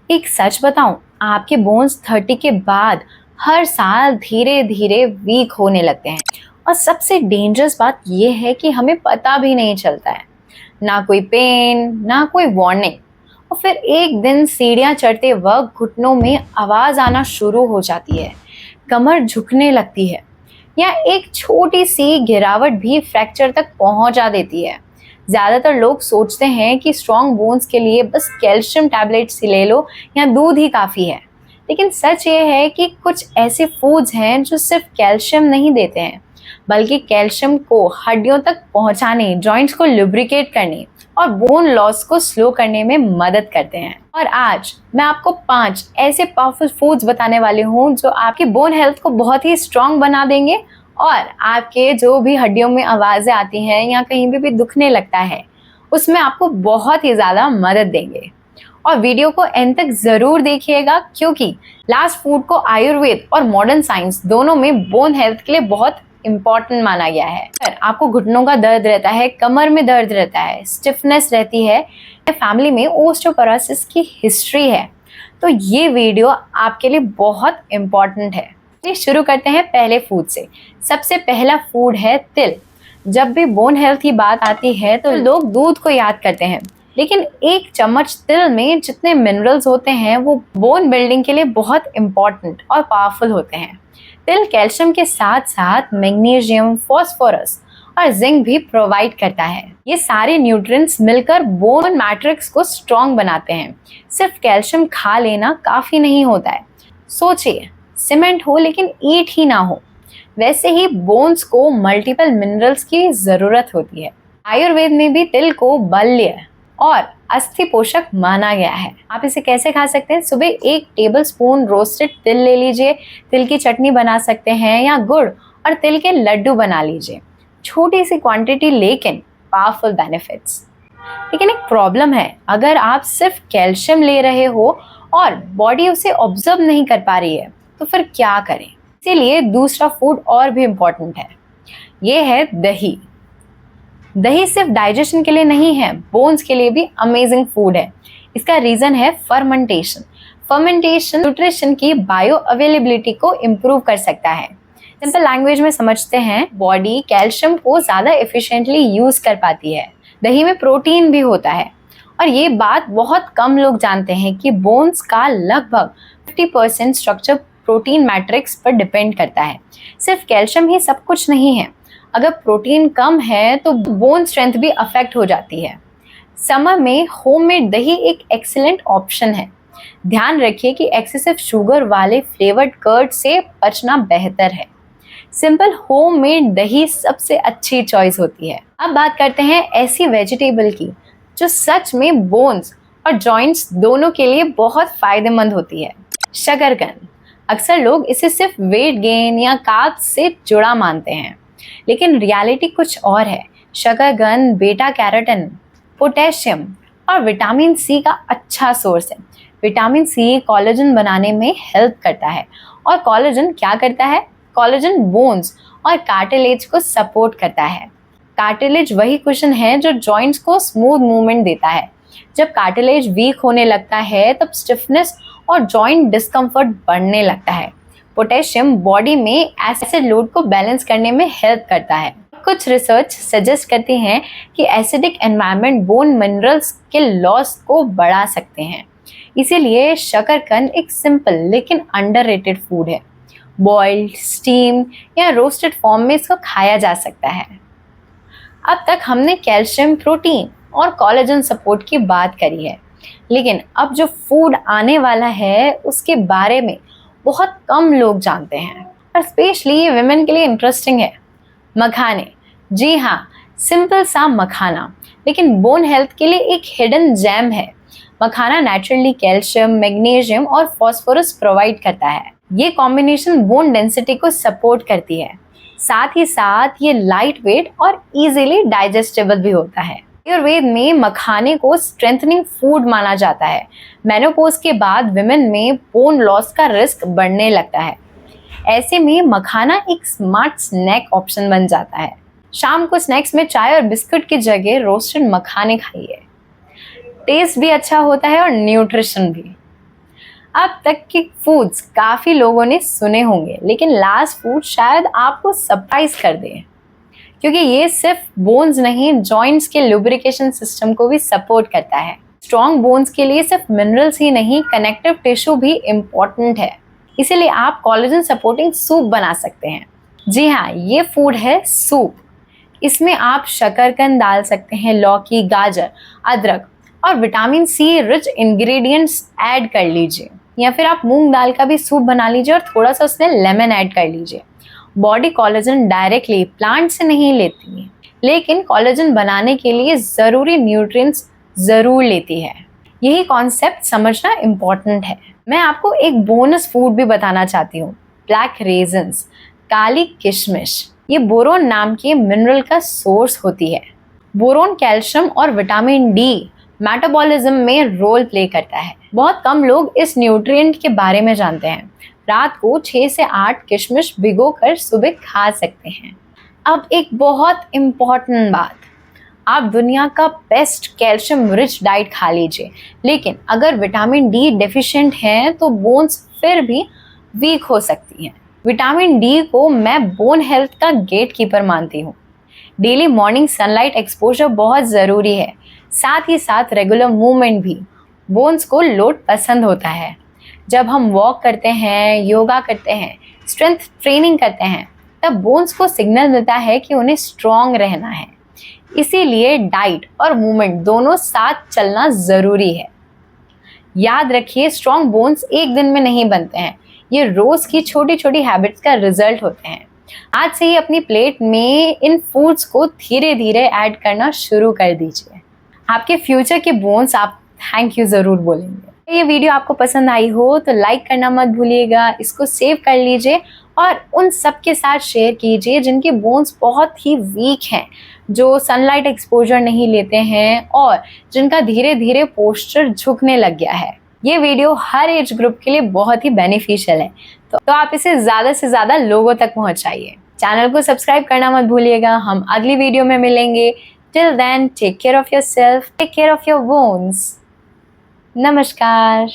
एक सच बताऊं, आपके बोन्स 30 के बाद हर साल धीरे धीरे वीक होने लगते हैं। और सबसे डेंजरस बात यह है कि हमें पता भी नहीं चलता है। ना कोई पेन, ना कोई वार्निंग। और फिर एक दिन सीढ़ियां चढ़ते वक्त घुटनों में आवाज आना शुरू हो जाती है, कमर झुकने लगती है, या एक छोटी सी गिरावट भी फ्रैक्चर तक पहुंचा देती है। ज्यादातर लोग सोचते हैं कि स्ट्रॉन्ग बोन्स के लिए बस कैल्शियम टैबलेट्स ही ले लो या दूध ही काफी है। लेकिन सच ये है कि कुछ ऐसे फूड्स हैं जो सिर्फ कैल्शियम नहीं देते हैं, बल्कि कैल्शियम को हड्डियों तक पहुंचाने, जॉइंट्स को लुब्रिकेट करने और बोन लॉस को स्लो करने में मदद करते हैं। और आज मैं आपको 5 ऐसे पावरफुल फूड्स बताने वाली हूँ जो आपकी बोन हेल्थ को बहुत ही स्ट्रॉन्ग बना देंगे और आपके जो भी हड्डियों में आवाजें आती हैं या कहीं भी दुखने लगता है, उसमें आपको बहुत ही ज्यादा मदद देंगे। और वीडियो को एंड तक जरूर देखिएगा, क्योंकि लास्ट फूड को आयुर्वेद और मॉडर्न साइंस दोनों में बोन हेल्थ के लिए बहुत इंपॉर्टेंट माना गया है। अगर आपको घुटनों का दर्द रहता है, कमर में दर्द रहता है, स्टिफनेस रहती है, फैमिली में ओस्टियोपोरोसिस की हिस्ट्री है, तो ये वीडियो आपके लिए बहुत इंपॉर्टेंट है। चलिए शुरू करते हैं पहले फूड से। सबसे पहला फूड है तिल। जब भी बोन हेल्थ की बात आती है तो लोग दूध को याद करते हैं, लेकिन एक चम्मच तिल में जितने मिनरल्स होते हैं वो बोन बिल्डिंग के लिए बहुत इंपॉर्टेंट और पावरफुल होते हैं। तिल कैल्शियम के साथ साथ मैग्नीशियम, फास्फोरस और जिंक भी प्रोवाइड करता है। ये सारे न्यूट्रिएंट्स मिलकर बोन मैट्रिक्स को स्ट्रॉन्ग बनाते हैं। सिर्फ कैल्शियम खा लेना काफी नहीं होता है। सोचिए, सीमेंट हो लेकिन ईंट ही ना हो, वैसे ही बोन्स को मल्टीपल मिनरल्स की जरूरत होती है। आयुर्वेद में भी तिल को बल्य और अस्थि पोषक माना गया है। आप इसे कैसे खा सकते हैं? सुबह 1 टेबल स्पून रोस्टेड तिल ले लीजिए। तिल की चटनी बना सकते हैं या गुड़ और तिल के लड्डू बना लीजिए। छोटी सी क्वांटिटी लेकिन पावरफुल बेनिफिट्स। लेकिन एक प्रॉब्लम है, अगर आप सिर्फ कैल्शियम ले रहे हो और बॉडी उसे ऑब्जर्व नहीं कर पा रही है तो फिर क्या करें? इसीलिए दूसरा फूड और भी इम्पोर्टेंट है, ये है दही। दही सिर्फ डाइजेशन के लिए नहीं है, बोन्स के लिए भी अमेजिंग फूड है। इसका रीजन है फर्मेंटेशन। फर्मेंटेशन न्यूट्रिशन की बायो अवेलेबिलिटी को इम्प्रूव कर सकता है। सिंपल लैंग्वेज में समझते हैं, बॉडी कैल्शियम को ज्यादा एफिशिएंटली यूज कर पाती है। दही में प्रोटीन भी होता है, और ये बात बहुत कम लोग जानते हैं कि बोन्स का लगभग 50% स्ट्रक्चर प्रोटीन मैट्रिक्स पर डिपेंड करता है। सिर्फ कैल्शियम ही सब कुछ नहीं है, अगर प्रोटीन कम है तो बोन स्ट्रेंथ भी अफेक्ट हो जाती है। समर में होममेड दही एक एक्सीलेंट ऑप्शन है। ध्यान रखिए कि एक्सेसिव शुगर वाले फ्लेवर्ड कर्ड से बचना बेहतर है। सिंपल होममेड दही सबसे अच्छी चॉइस होती है। अब बात करते हैं ऐसी वेजिटेबल की जो सच में बोन्स और जॉइंट्स दोनों के लिए बहुत फायदेमंद होती है। शकरकंद। अक्सर लोग इसे सिर्फ वेट गेन या कार्ब्स से जुड़ा मानते हैं, लेकिन रियलिटी कुछ और है। शकरकंद बीटा कैरोटीन, पोटेशियम और विटामिन सी का अच्छा सोर्स है। विटामिन सी कोलेजन बनाने में हेल्प करता है, और कोलेजन क्या करता है? कोलेजन बोन्स और कार्टिलेज को सपोर्ट करता है। कार्टिलेज वही कुशन है जो जॉइंट्स को स्मूथ मूवमेंट देता है। जब कार्टिलेज वीक होने लगता है तब स्टिफनेस और जॉइंट डिस्कम्फर्ट बढ़ने लगता है। पोटेशियम बॉडी में एसिड लोड को बैलेंस करने में हेल्प करता है। कुछ रिसर्च सजेस्ट करती हैं कि एसिडिक एनवायरनमेंट बोन मिनरल्स के लॉस को बढ़ा सकते हैं। इसीलिए शकरकंद एक सिंपल लेकिन अंडररेटेड फूड है। बॉइल्ड, स्टीम या रोस्टेड फॉर्म में इसको खाया जा सकता है। अब तक हमने कैल्शियम, प्रोटीन और कोलेजन सपोर्ट की बात करी है, लेकिन अब जो फूड आने वाला है उसके बारे में बहुत कम लोग जानते हैं, और स्पेशली ये विमेन के लिए इंटरेस्टिंग है। मखाने। जी हाँ, सिंपल सा मखाना, लेकिन बोन हेल्थ के लिए एक हिडन जेम है। मखाना नेचुरली कैल्शियम, मैग्नीशियम और फास्फोरस प्रोवाइड करता है। ये कॉम्बिनेशन बोन डेंसिटी को सपोर्ट करती है। साथ ही साथ ये लाइट वेट और इजीली डाइजेस्टेबल भी होता है। आयुर्वेद में मखाने को स्ट्रेंथनिंग फूड माना जाता है। मेनोपॉज के बाद विमेन में बोन लॉस का रिस्क बढ़ने लगता है। ऐसे में मखाना एक स्मार्ट स्नैक ऑप्शन बन जाता है। शाम को स्नैक्स में चाय और बिस्कुट की जगह रोस्टेड मखाने खाइए। टेस्ट भी अच्छा होता है और न्यूट्रिशन भी। अब तक के फूड्स काफ़ी लोगों ने सुने होंगे, लेकिन लास्ट फूड शायद आपको सरप्राइज कर दे, क्योंकि ये सिर्फ बोन्स नहीं, जॉइंट्स के लुब्रिकेशन सिस्टम को भी सपोर्ट करता है। स्ट्रॉन्ग बोन्स के लिए सिर्फ मिनरल्स ही नहीं, कनेक्टिव टिश्यू भी इम्पोर्टेंट है। इसीलिए आप कोलेजन सपोर्टिंग सूप बना सकते हैं। जी हाँ, ये फूड है सूप। इसमें आप शकरकंद डाल सकते हैं, लौकी, गाजर, अदरक और vitamin C rich ingredients add कर लीजिए। या फिर आप मूंग दाल का भी सूप बना लीजिए और थोड़ा सा उसमें लेमन ऐड कर लीजिए। बॉडी कोलेजन डायरेक्टली प्लांट से नहीं लेती है, लेकिन कोलेजन बनाने के लिए ज़रूरी न्यूट्रिएंट्स ज़रूर लेती है। यही कॉन्सेप्ट समझना इम्पॉर्टेंट है। मैं आपको एक बोनस फूड भी बताना चाहती हूँ, ब्लैक रेजन्स, काली किशमिश। ये बोरोन नाम के मिनरल का सोर्स होती है। बोरोन कैल्शियम और विटामिन डी मेटाबॉलिज्म में रोल प्ले करता है। बहुत कम लोग इस न्यूट्रिएंट के बारे में जानते हैं। रात को 6 से 8 किशमिश भिगोकर सुबह खा सकते हैं। अब एक बहुत इम्पॉर्टेंट बात, आप दुनिया का बेस्ट कैल्शियम रिच डाइट खा लीजिए, लेकिन अगर विटामिन डी डेफिशिएंट हैं तो बोन्स फिर भी वीक हो सकती हैं। विटामिन डी को मैं बोन हेल्थ का गेट कीपर मानती हूँ। डेली मॉर्निंग सनलाइट एक्सपोजर बहुत ज़रूरी है, साथ ही साथ रेगुलर मूवमेंट भी। बोन्स को लोड पसंद होता है। जब हम वॉक करते हैं, योगा करते हैं, स्ट्रेंथ ट्रेनिंग करते हैं, तब बोन्स को सिग्नल मिलता है कि उन्हें स्ट्रॉन्ग रहना है। इसीलिए डाइट और मूवमेंट दोनों साथ चलना ज़रूरी है। याद रखिए, स्ट्रॉन्ग बोन्स एक दिन में नहीं बनते हैं, ये रोज़ की छोटी छोटी हैबिट्स का रिजल्ट होते हैं। आज से ही अपनी प्लेट में इन फूड्स को धीरे धीरे ऐड करना शुरू कर दीजिए। आपके फ्यूचर के बोन्स आप थैंक यू ज़रूर बोलेंगे। ये वीडियो आपको पसंद आई हो तो लाइक करना मत भूलिएगा, इसको सेव कर लीजिए और उन सब के साथ शेयर कीजिए जिनके बोन्स बहुत ही वीक हैं, जो सनलाइट एक्सपोजर नहीं लेते हैं और जिनका धीरे धीरे पोस्चर झुकने लग गया है। ये वीडियो हर एज ग्रुप के लिए बहुत ही बेनिफिशियल है, तो आप इसे ज़्यादा से ज़्यादा लोगों तक पहुँचाइए। चैनल को सब्सक्राइब करना मत भूलिएगा। हम अगली वीडियो में मिलेंगे। Till then, take care of yourself, take care of your bones. नमस्कार।